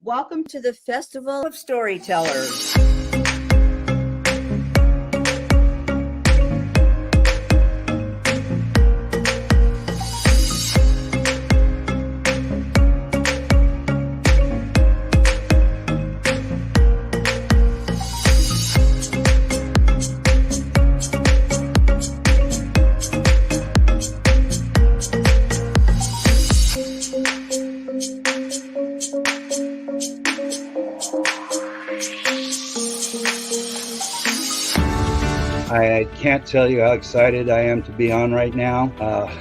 Welcome to the Festival of Storytellers. I can't tell you how excited I am to be on right now.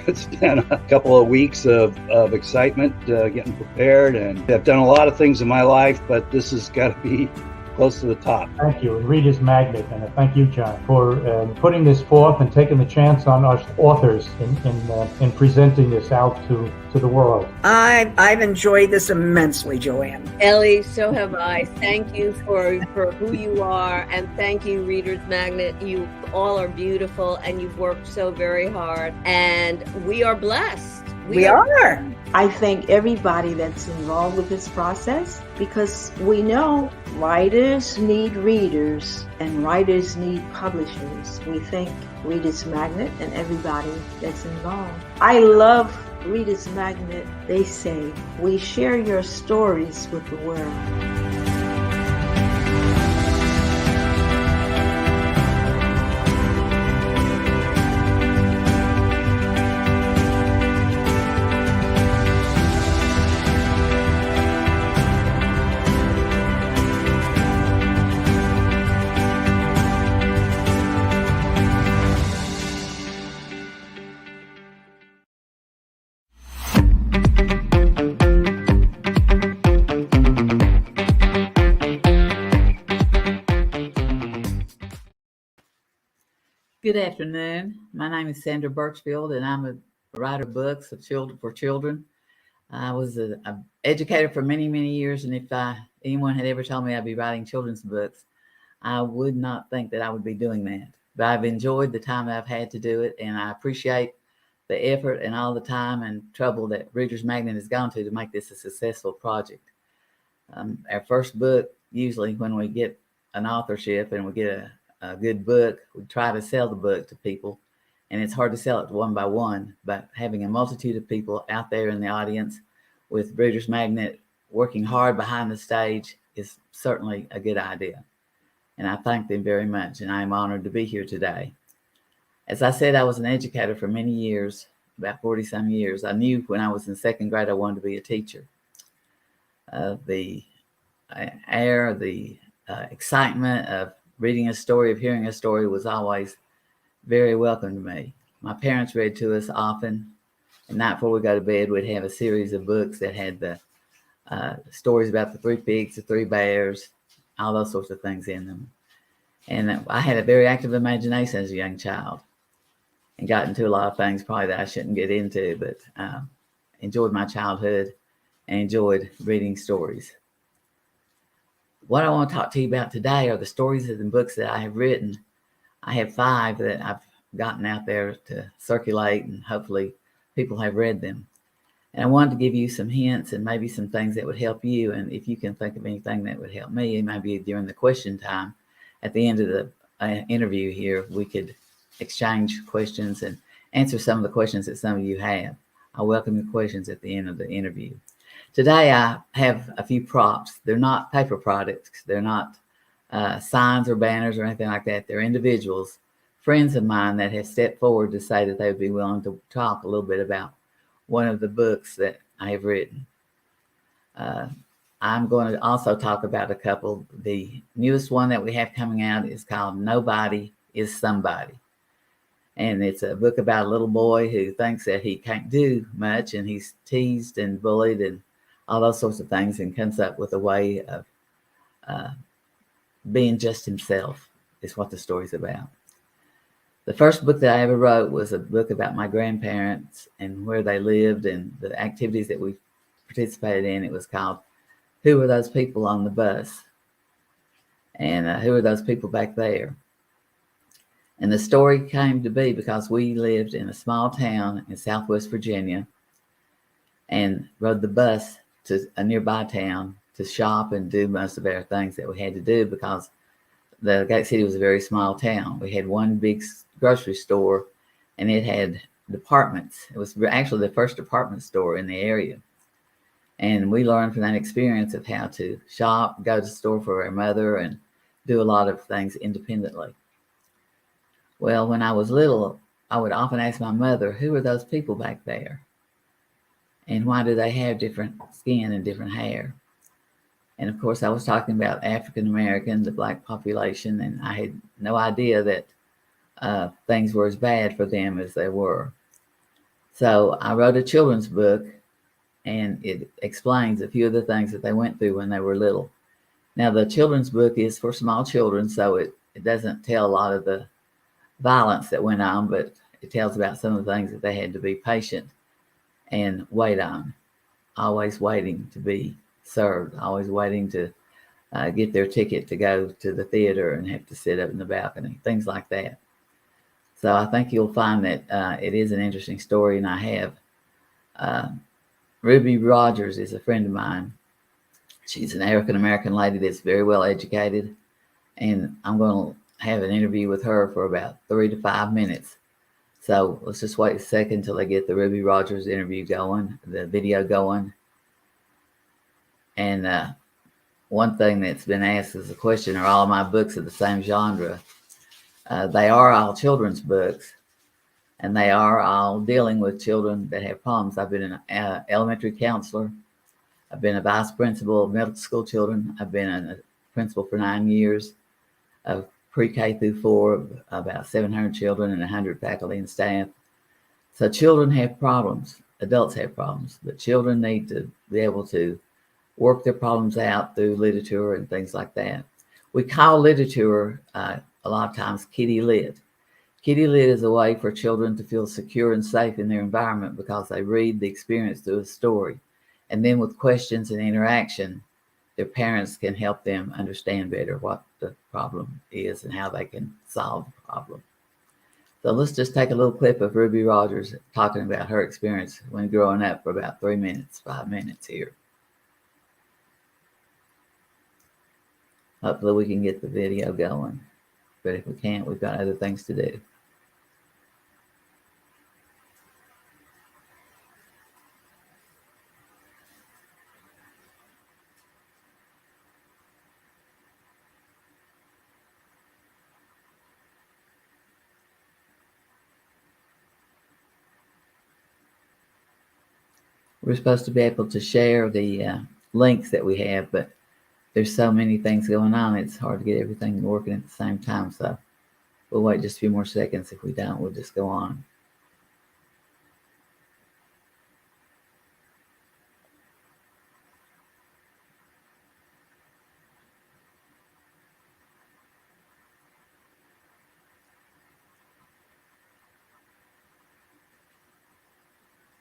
It's been a couple of weeks of excitement, getting prepared, and I've done a lot of things in my life, but this has got to be close to the top. Thank you, Reader's Magnet, and thank you, John, for putting this forth and taking the chance on us authors in presenting this out to the world. I've enjoyed this immensely, Joanne. Ellie, so have I. Thank you for who you are, and thank you, Reader's Magnet. You all are beautiful, and you've worked so very hard, and we are blessed. We are. I thank everybody that's involved with this process, because we know writers need readers and writers need publishers. We thank Reader's Magnet and everybody that's involved. I love Reader's Magnet. They say, we share your stories with the world. Good afternoon. My name is Sandra BIRCHFIELD, and I'm a writer of books for children. I was an educator for many, many years, and if anyone had ever told me I'd be writing children's books, I would not think that I would be doing that. But I've enjoyed the time that I've had to do it, and I appreciate the effort and all the time and trouble that Reader's Magnet has gone to make this a successful project. Our first book, usually when we get an authorship and we get a good book, we try to sell the book to people, and it's hard to sell it one by one, but having a multitude of people out there in the audience with Reader's Magnet working hard behind the stage is certainly a good idea, and I thank them very much, and I am honored to be here today. As I said, I was an educator for many years, about 40 some years. I knew when I was in second grade I wanted to be a teacher. The excitement of reading a story, of hearing a story, was always very welcome to me. My parents read to us often, and night before we go to bed, we'd have a series of books that had the stories about the three pigs, the three bears, all those sorts of things in them. And I had a very active imagination as a young child, and got into a lot of things probably that I shouldn't get into, but enjoyed my childhood and enjoyed reading stories. What I want to talk to you about today are the stories and books that I have written. I have 5 that I've gotten out there to circulate, and hopefully people have read them. And I wanted to give you some hints and maybe some things that would help you. And if you can think of anything that would help me, maybe during the question time at the end of the interview here, we could exchange questions and answer some of the questions that some of you have. I welcome your questions at the end of the interview. Today, I have a few props. They're not paper products. They're not signs or banners or anything like that. They're individuals, friends of mine, that have stepped forward to say that they would be willing to talk a little bit about one of the books that I have written. I'm going to also talk about a couple. The newest one that we have coming out is called Nobody is Somebody. And it's a book about a little boy who thinks that he can't do much, and he's teased and bullied and all those sorts of things, and comes up with a way of being just himself, is what the story's about. The first book that I ever wrote was a book about my grandparents and where they lived and the activities that we participated in. It was called Who Were Those People on the Bus? And who are those people back there? And the story came to be because we lived in a small town in Southwest Virginia and rode the bus to a nearby town to shop and do most of our things that we had to do because the Gate City was a very small town. We had one big grocery store, and it had departments. It was actually the first department store in the area. And we learned from that experience of how to shop, go to the store for our mother, and do a lot of things independently. Well, when I was little, I would often ask my mother, who are those people back there? And why do they have different skin and different hair? And of course, I was talking about African American, the black population, and I had no idea that things were as bad for them as they were. So I wrote a children's book, and it explains a few of the things that they went through when they were little. Now, the children's book is for small children, so it doesn't tell a lot of the violence that went on, but it tells about some of the things that they had to be patient and wait on, always waiting to be served, always waiting to get their ticket to go to the theater and have to sit up in the balcony, things like that. So I think you'll find that it is an interesting story, and I have Ruby Rogers is a friend of mine. She's an African-American lady that's very well educated, and I'm going to have an interview with her for about 3 to 5 minutes. So let's just wait a second until I get the Ruby Rogers interview going, the video going. And one thing that's been asked as a question, are all my books of the same genre? They are all children's books, and they are all dealing with children that have problems. I've been an elementary counselor. I've been a vice principal of middle school children. I've been a principal for 9 years of pre-K through 4, about 700 children and 100 faculty and staff. So children have problems. Adults have problems, but children need to be able to work their problems out through literature and things like that. We call literature a lot of times kitty lit. Kitty lit is a way for children to feel secure and safe in their environment because they read the experience through a story. And then with questions and interaction, their parents can help them understand better what the problem is and how they can solve the problem. So let's just take a little clip of Ruby Rogers talking about her experience when growing up for about 3 minutes, 5 minutes here. Hopefully we can get the video going, but if we can't, we've got other things to do. We're supposed to be able to share the links that we have, but there's so many things going on, it's hard to get everything working at the same time. So we'll wait just a few more seconds. If we don't, we'll just go on.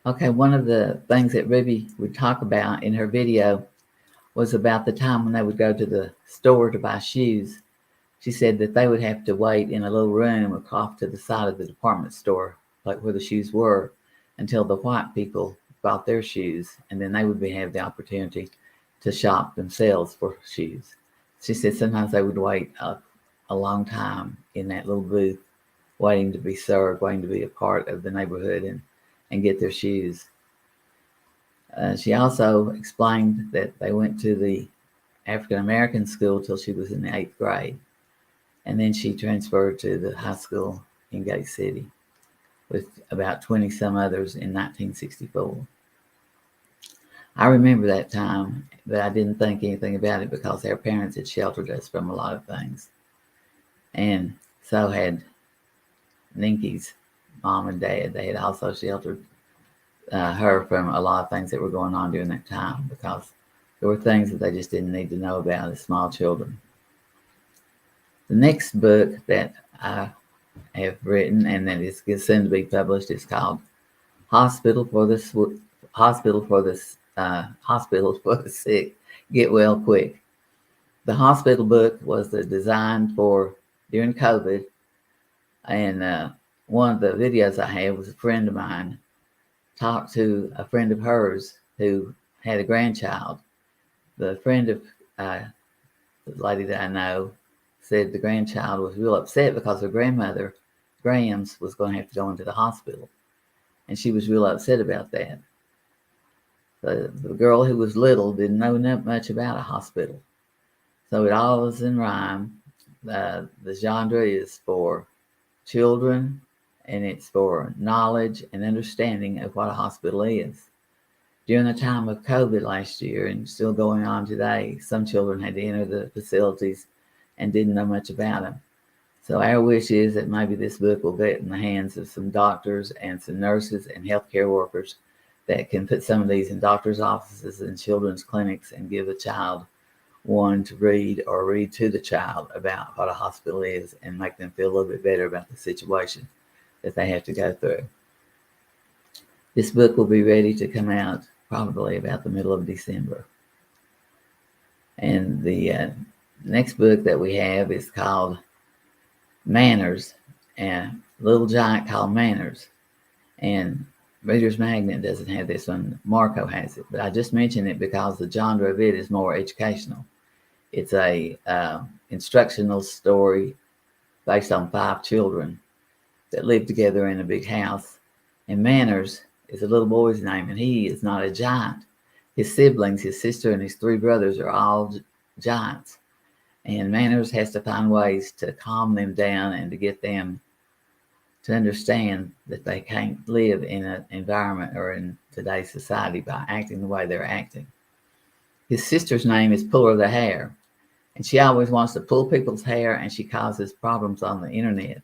Okay, one of the things that Ruby would talk about in her video was about the time when they would go to the store to buy shoes. She said that they would have to wait in a little room off to the side of the department store, like where the shoes were, until the white people bought their shoes, and then they would have the opportunity to shop themselves for shoes. She said sometimes they would wait a long time in that little booth, waiting to be served, waiting to be a part of the neighborhood and get their shoes. She also explained that they went to the African-American school till she was in the 8th grade. And then she transferred to the high school in Gate City with about 20 some others in 1964. I remember that time, but I didn't think anything about it because our parents had sheltered us from a lot of things. And so had Ninky's mom and dad. They had also sheltered her from a lot of things that were going on during that time because there were things that they just didn't need to know about as small children. The next book that I have written and that is soon to be published is called Hospital for the Sick, Get Well Quick. The hospital book was designed for during COVID, and one of the videos I had was a friend of mine talked to a friend of hers who had a grandchild the friend of the lady that I know said the grandchild was real upset because her grandmother, Grams, was going to have to go into the hospital. And she was real upset about that. The girl who was little didn't know much about a hospital. So it all is in rhyme. The genre is for children, and it's for knowledge and understanding of what a hospital is. During the time of COVID last year, and still going on today, some children had to enter the facilities and didn't know much about them. So our wish is that maybe this book will get in the hands of some doctors and some nurses and healthcare workers that can put some of these in doctors' offices and children's clinics and give a child one to read, or read to the child about what a hospital is, and make them feel a little bit better about the situation that they have to go through. This book will be ready to come out probably about the middle of December. And the next book that we have is called Manners, and Little Giant called Manners. And Reader's Magnet doesn't have this one. Marco has it, but I just mention it because the genre of it is more educational. It's a instructional story based on 5 children that live together in a big house. And Manners is a little boy's name, and he is not a giant. His siblings, his sister and his 3 brothers, are all giants. And Manners has to find ways to calm them down and to get them to understand that they can't live in an environment or in today's society by acting the way they're acting. His sister's name is Puller the Hair, and she always wants to pull people's hair, and she causes problems on the internet.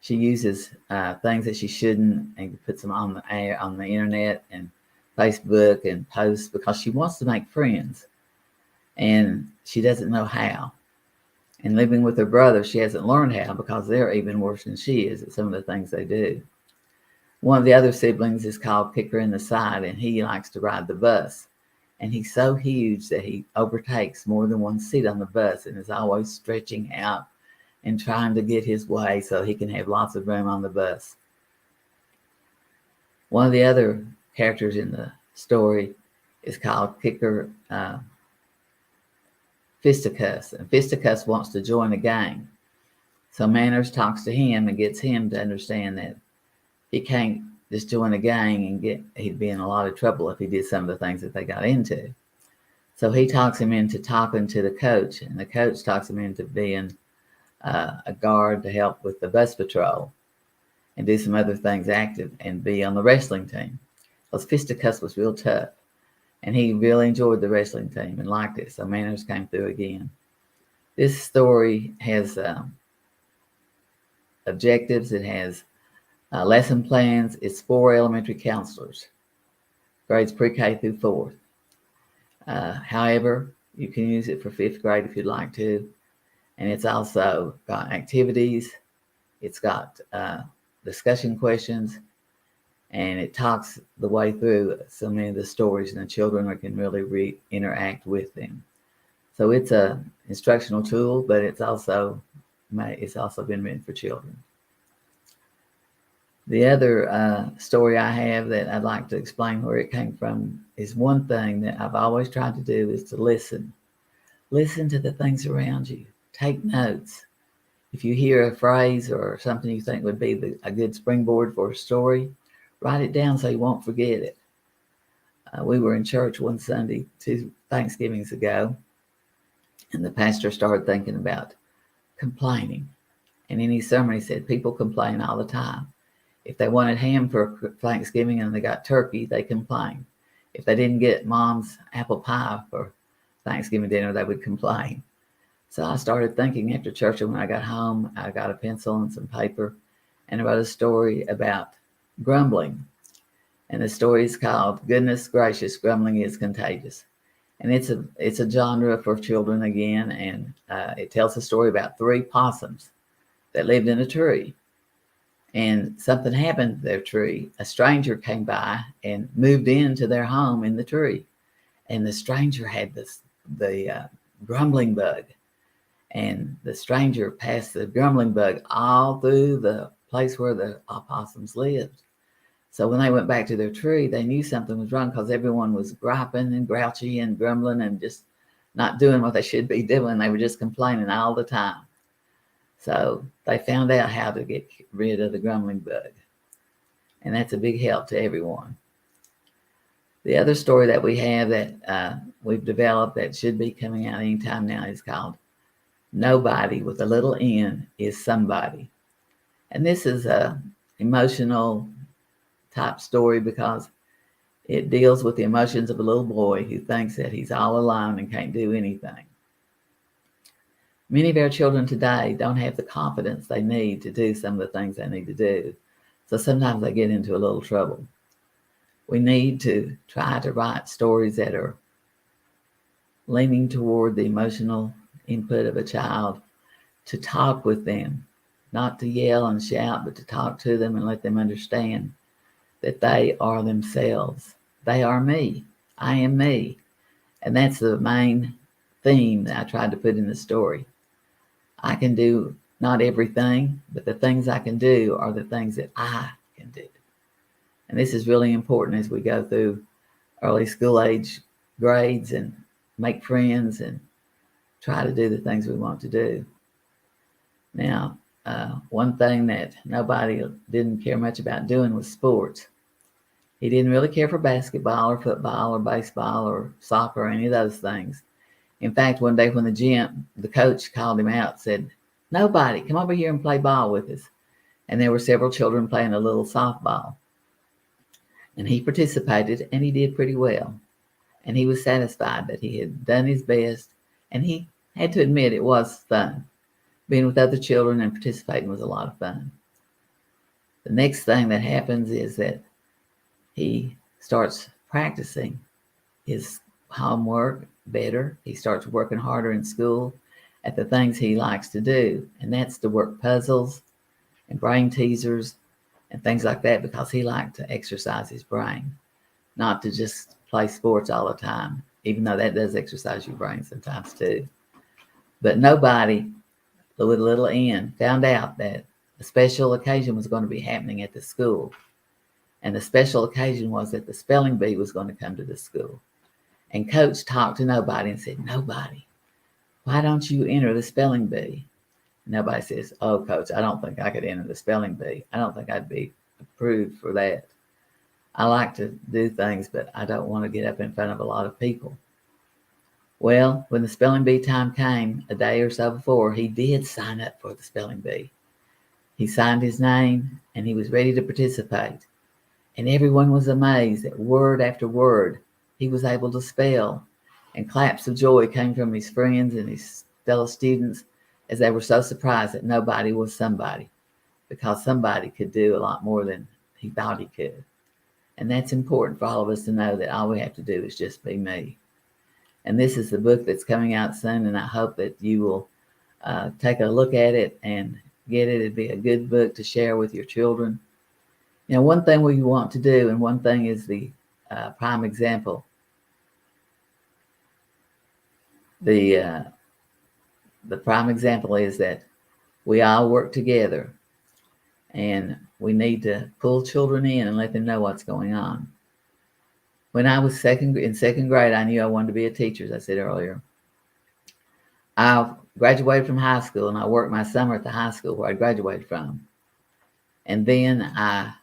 She uses things that she shouldn't and puts them on the internet and Facebook and posts because she wants to make friends, and she doesn't know how. And living with her brother, she hasn't learned how because they're even worse than she is at some of the things they do. One of the other siblings is called Kicker in the Side, and he likes to ride the bus. And he's so huge that he overtakes more than one seat on the bus and is always stretching out and trying to get his way so he can have lots of room on the bus. One of the other characters in the story is called Kicker Fisticuss, and Fisticuss wants to join a gang. So Manners talks to him and gets him to understand that he can't just join a gang and he'd be in a lot of trouble if he did some of the things that they got into. So he talks him into talking to the coach, and the coach talks him into being a guard to help with the bus patrol and do some other things active and be on the wrestling team. Because Fisticuss was real tough. And he really enjoyed the wrestling team and liked it. So Manners came through again. This story has objectives. It has lesson plans. It's for elementary counselors, grades pre-K through 4th. However, you can use it for 5th grade if you'd like to. And it's also got activities. It's got discussion questions. And it talks the way through so many of the stories, and the children can really interact with them. So it's a instructional tool, but it's also been written for children. The other story I have that I'd like to explain where it came from is one thing that I've always tried to do is to listen. Listen to the things around you. Take notes. If you hear a phrase or something you think would be a good springboard for a story, write it down so you won't forget it. We were in church one Sunday, 2 Thanksgivings ago, and the pastor started thinking about complaining. And in his sermon, he said, people complain all the time. If they wanted ham for Thanksgiving and they got turkey, they complain. If they didn't get mom's apple pie for Thanksgiving dinner, they would complain. So I started thinking after church, and when I got home, I got a pencil and some paper, and I wrote a story about grumbling. And the story is called Goodness Gracious, Grumbling is Contagious. And it's a genre for children again, and it tells a story about 3 possums that lived in a tree. And something happened to their tree. A stranger came by and moved into their home in the tree. And the stranger had the grumbling bug. And the stranger passed the grumbling bug all through the place where the opossums lived. So when they went back to their tree, they knew something was wrong because everyone was griping and grouchy and grumbling and just not doing what they should be doing. They were just complaining all the time. So they found out how to get rid of the grumbling bug. And that's a big help to everyone. The other story that we have that we've developed that should be coming out anytime now is called Nobody with a little N is Somebody. And this is a emotional type story because it deals with the emotions of a little boy who thinks that he's all alone and can't do anything. Many of our children today don't have the confidence they need to do some of the things they need to do. So sometimes they get into a little trouble. We need to try to write stories that are leaning toward the emotional input of a child, to talk with them, not to yell and shout, but to talk to them and let them understand that they are themselves. They are me. I am me. And that's the main theme that I tried to put in the story. I can do not everything, but the things I can do are the things that I can do. And this is really important as we go through early school age grades and make friends and try to do the things we want to do. Now, one thing that nobody didn't care much about doing was sports. He didn't really care for basketball or football or baseball or soccer or any of those things. In fact, one day when the coach called him out, said, "Nobody, come over here and play ball with us." And there were several children playing a little softball. And he participated, and he did pretty well. And he was satisfied that he had done his best, and he had to admit it was fun. Being with other children and participating was a lot of fun. The next thing that happens is that he starts practicing his homework better. He starts working harder in school at the things he likes to do. And that's to work puzzles and brain teasers and things like that, because he liked to exercise his brain, not to just play sports all the time, even though that does exercise your brain sometimes too. But nobody with a little N found out that a special occasion was going to be happening at the school. And the special occasion was that the spelling bee was going to come to the school. And Coach talked to Nobody and said, "Nobody, why don't you enter the spelling bee?" And Nobody says, "Oh, Coach, I don't think I could enter the spelling bee. I don't think I'd be approved for that. I like to do things, but I don't want to get up in front of a lot of people." Well, when the spelling bee time came, a day or so before, he did sign up for the spelling bee. He signed his name and he was ready to participate. And everyone was amazed that word after word he was able to spell. And claps of joy came from his friends and his fellow students as they were so surprised that nobody was somebody, because somebody could do a lot more than he thought he could. And that's important for all of us to know, that all we have to do is just be me. And this is the book that's coming out soon, and I hope that you will take a look at it and get it. It'd be a good book to share with your children. You know, one thing we want to do, and one thing is the prime example. The prime example is that we all work together, and we need to pull children in and let them know what's going on. When I was in second grade, I knew I wanted to be a teacher, as I said earlier. I graduated from high school, and I worked my summer at the high school where I graduated from. And then I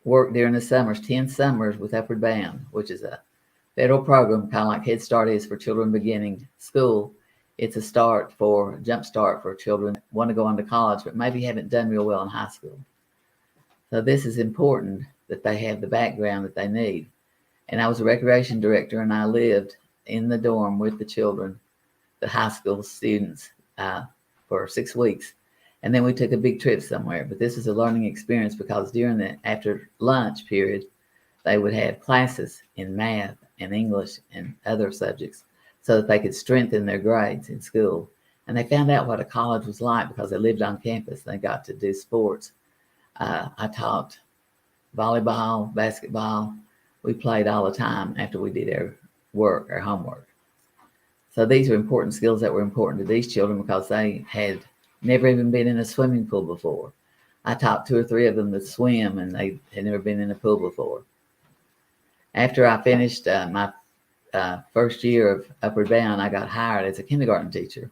worked during the summers, 10 summers with Upward Bound, which is a federal program, kind of like Head Start is for children beginning school. It's a jump start for children that want to go on to college, but maybe haven't done real well in high school. So this is important, that they have the background that they need. And I was a recreation director, and I lived in the dorm with the children, the high school students, for 6 weeks. And then we took a big trip somewhere. But this was a learning experience, because during the after lunch period, they would have classes in math and English and other subjects so that they could strengthen their grades in school. And they found out what a college was like because they lived on campus. They got to do sports. I taught volleyball, basketball. We played all the time after we did our homework. So these are important skills that were important to these children because they had never even been in a swimming pool before. I taught 2 or 3 of them to swim, and they had never been in a pool before. After I finished my first year of Upward Bound, I got hired as a kindergarten teacher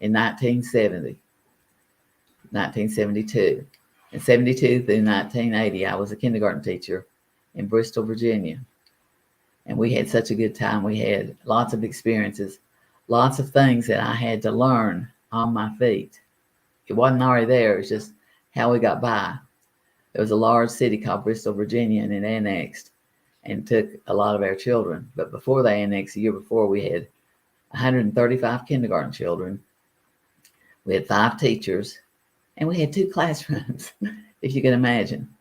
in 1972. In 72 through 1980, I was a kindergarten teacher in Bristol, Virginia. And we had such a good time. We had lots of experiences, lots of things that I had to learn on my feet. It wasn't already there. It's just how we got by. There was a large city called Bristol, Virginia, and it annexed and took a lot of our children. But before they annexed, the year before, we had 135 kindergarten children. We had 5 teachers, and we had 2 classrooms, if you can imagine.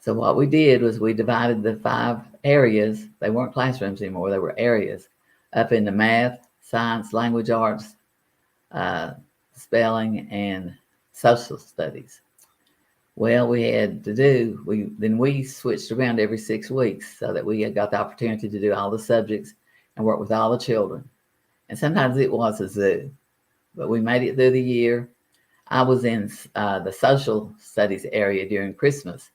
So what we did was we divided the 5 areas. They weren't classrooms anymore. They were areas up into math, science, language arts, spelling, and social studies. Well, we had to do, we switched around every 6 weeks so that we had got the opportunity to do all the subjects and work with all the children. And sometimes it was a zoo, but we made it through the year. I was in the social studies area during Christmas.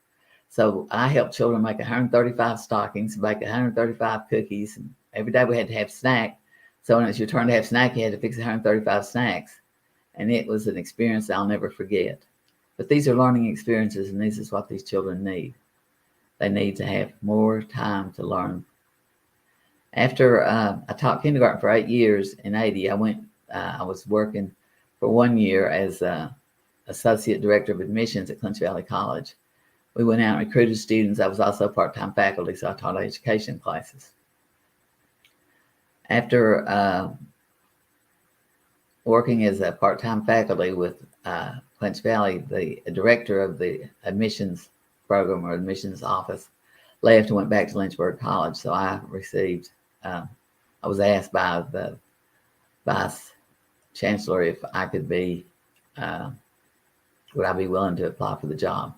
So I helped children make 135 stockings, bake 135 cookies. And every day we had to have snack. So when it was your turn to have snack, you had to fix 135 snacks. And it was an experience I'll never forget. But these are learning experiences, and this is what these children need. They need to have more time to learn. After I taught kindergarten for 8 years in 80, I was working for 1 year as Associate Director of Admissions at Clinch Valley College. We went out and recruited students. I was also part-time faculty, so I taught education classes. After working as a part-time faculty with Clinch Valley, the director of the admissions program or admissions office left and went back to Lynchburg College. So I was asked by the vice chancellor if I could would I be willing to apply for the job.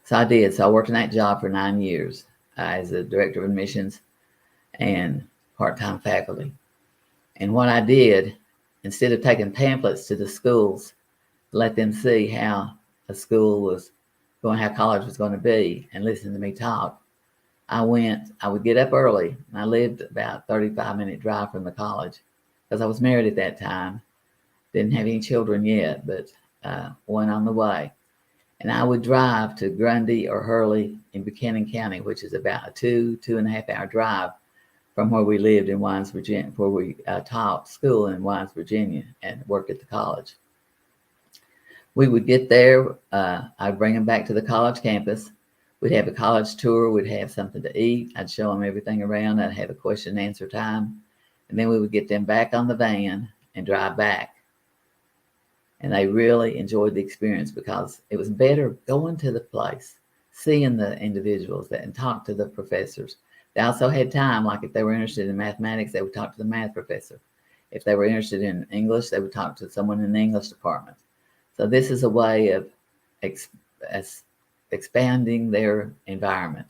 So I did. So I worked in that job for 9 years as a director of admissions and part-time faculty. And what I did, instead of taking pamphlets to the schools, let them see how a school was going, how college was going to be, and listen to me talk, I would get up early. I lived about a 35-minute drive from the college because I was married at that time. Didn't have any children yet, but one on the way. And I would drive to Grundy or Hurley in Buchanan County, which is about a 2.5 hour drive from where we lived in Wines, Virginia, where we taught school in Wines, Virginia, and worked at the college. We would get there. I'd bring them back to the college campus. We'd have a college tour. We'd have something to eat. I'd show them everything around. I'd have a question and answer time. And then we would get them back on the van and drive back. And they really enjoyed the experience because it was better going to the place, seeing the individuals and talk to the professors. They also had time, like if they were interested in mathematics, they would talk to the math professor. If they were interested in English, they would talk to someone in the English department. So this is a way of expanding their environment.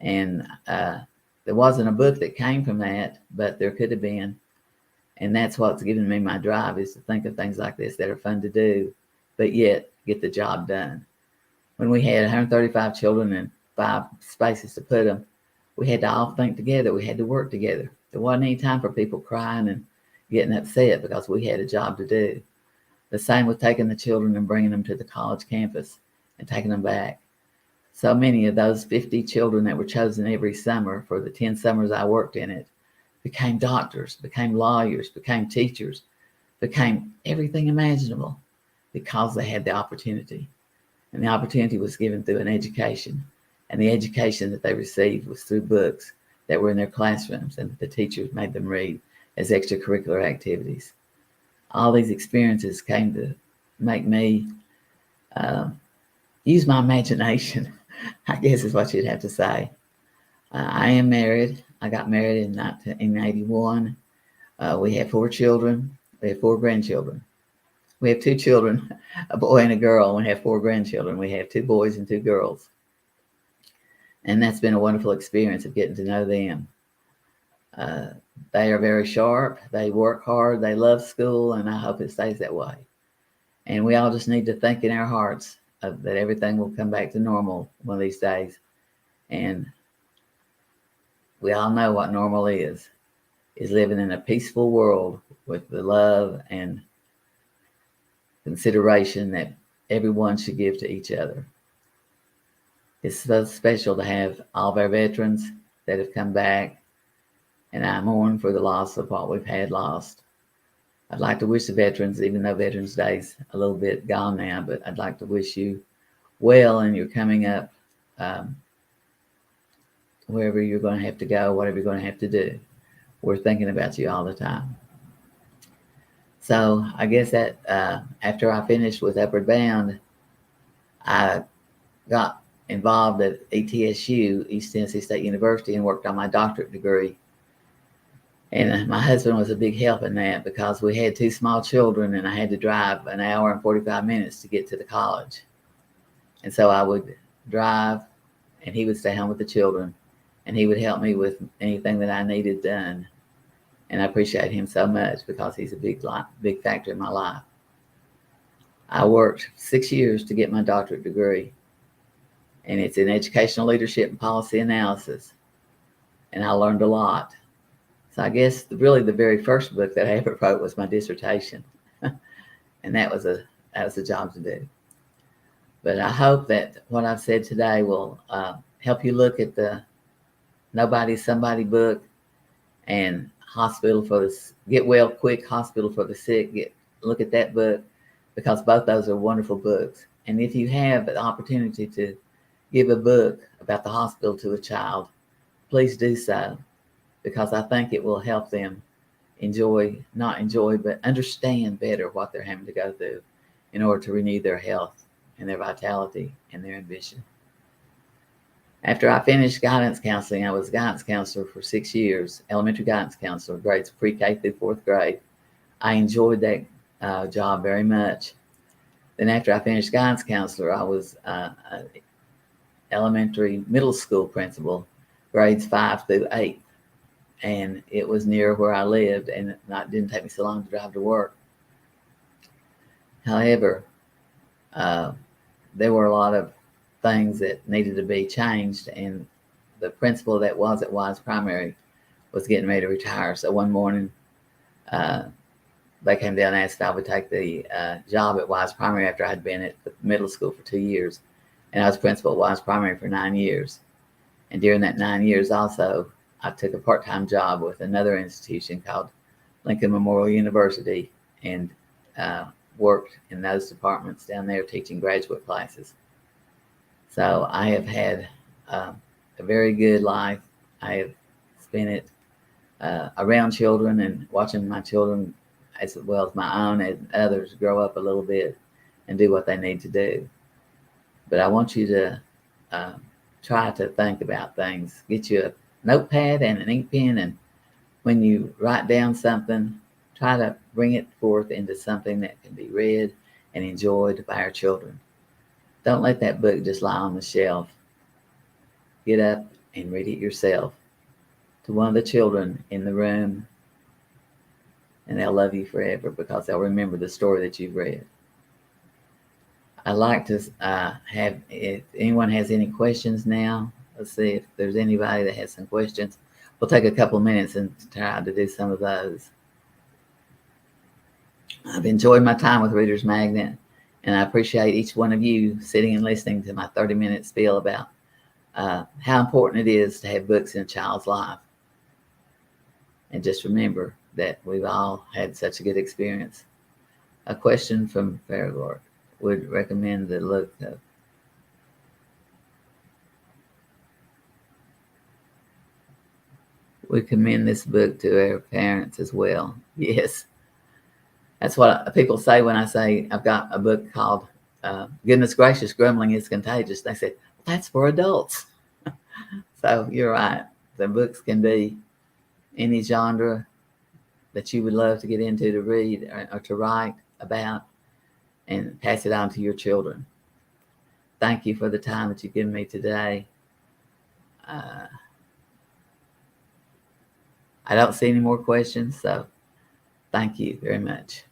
And there wasn't a book that came from that, but there could have been. And that's what's given me my drive, is to think of things like this that are fun to do, but yet get the job done. When we had 135 children and 5 spaces to put them, we had to all think together. We had to work together. There wasn't any time for people crying and getting upset because we had a job to do. The same with taking the children and bringing them to the college campus and taking them back. So many of those 50 children that were chosen every summer for the 10 summers I worked in it became doctors, became lawyers, became teachers, became everything imaginable because they had the opportunity. And the opportunity was given through an education. And the education that they received was through books that were in their classrooms and the teachers made them read as extracurricular activities. All these experiences came to make me use my imagination, I guess is what you'd have to say. I am married. I got married in 1981. We have 4 children. We have 4 grandchildren. We have 2 children, a boy and a girl, and we have 4 grandchildren. We have 2 boys and 2 girls. And that's been a wonderful experience of getting to know them. They are very sharp. They work hard. They love school, and I hope it stays that way. And we all just need to think in our hearts that everything will come back to normal one of these days. And we all know what normal is. is living in a peaceful world with the love and consideration that everyone should give to each other. It's so special to have all of our veterans that have come back, and I mourn for the loss of what we've had lost. I'd like to wish the veterans, even though Veterans Day's a little bit gone now, but I'd like to wish you well, and you're coming up wherever you're going to have to go, whatever you're going to have to do. We're thinking about you all the time. So I guess that after I finished with Upward Bound, I got involved at ETSU, East Tennessee State University, and worked on my doctorate degree. And my husband was a big help in that because we had 2 small children and I had to drive an hour and 45 minutes to get to the college. And so I would drive and he would stay home with the children and he would help me with anything that I needed done. And I appreciate him so much because he's a big factor in my life. I worked 6 years to get my doctorate degree, and it's in educational leadership and policy analysis. And I learned a lot. So I guess really the very first book that I ever wrote was my dissertation. And that was a job to do. But I hope that what I've said today will help you look at the Nobody Somebody book and Hospital for the Get Well Quick, Hospital for the Sick. Look at that book because both those are wonderful books. And if you have the opportunity to give a book about the hospital to a child, please do so, because I think it will help them not enjoy, but understand better what they're having to go through in order to renew their health and their vitality and their ambition. After I finished guidance counseling, I was a guidance counselor for 6 years, elementary guidance counselor, grades pre-K through 4th grade. I enjoyed that job very much. Then after I finished guidance counselor, I was elementary middle school principal, grades 5 through 8. And it was near where I lived, and it didn't take me so long to drive to work. However, there were a lot of things that needed to be changed, and the principal that was at Wise Primary was getting ready to retire. So one morning, they came down and asked if I would take the job at Wise Primary after I'd been at the middle school for 2 years. And I was principal at Wise Primary for 9 years. And during that 9 years also, I took a part-time job with another institution called Lincoln Memorial University and worked in those departments down there teaching graduate classes. So I have had a very good life. I have spent it around children and watching my children as well as my own and others grow up a little bit and do what they need to do. But I want you to try to think about things. Get you a notepad and an ink pen, and when you write down something, try to bring it forth into something that can be read and enjoyed by our children. Don't let that book just lie on the shelf. Get up and read it yourself to one of the children in the room, and they'll love you forever because they'll remember the story that you've read. I'd like to have, if anyone has any questions now, let's see if there's anybody that has some questions. We'll take a couple of minutes and try to do some of those. I've enjoyed my time with Reader's Magnet, and I appreciate each one of you sitting and listening to my 30-minute spiel about how important it is to have books in a child's life. And just remember that we've all had such a good experience. A question from Farragher: would recommend the look of. We commend this book to our parents as well. Yes. That's what people say when I say I've got a book called Goodness Gracious, Grumbling is Contagious. They say, that's for adults. So you're right. The books can be any genre that you would love to get into to read or to write about and pass it on to your children. Thank you for the time that you've given me today. I don't see any more questions, so thank you very much.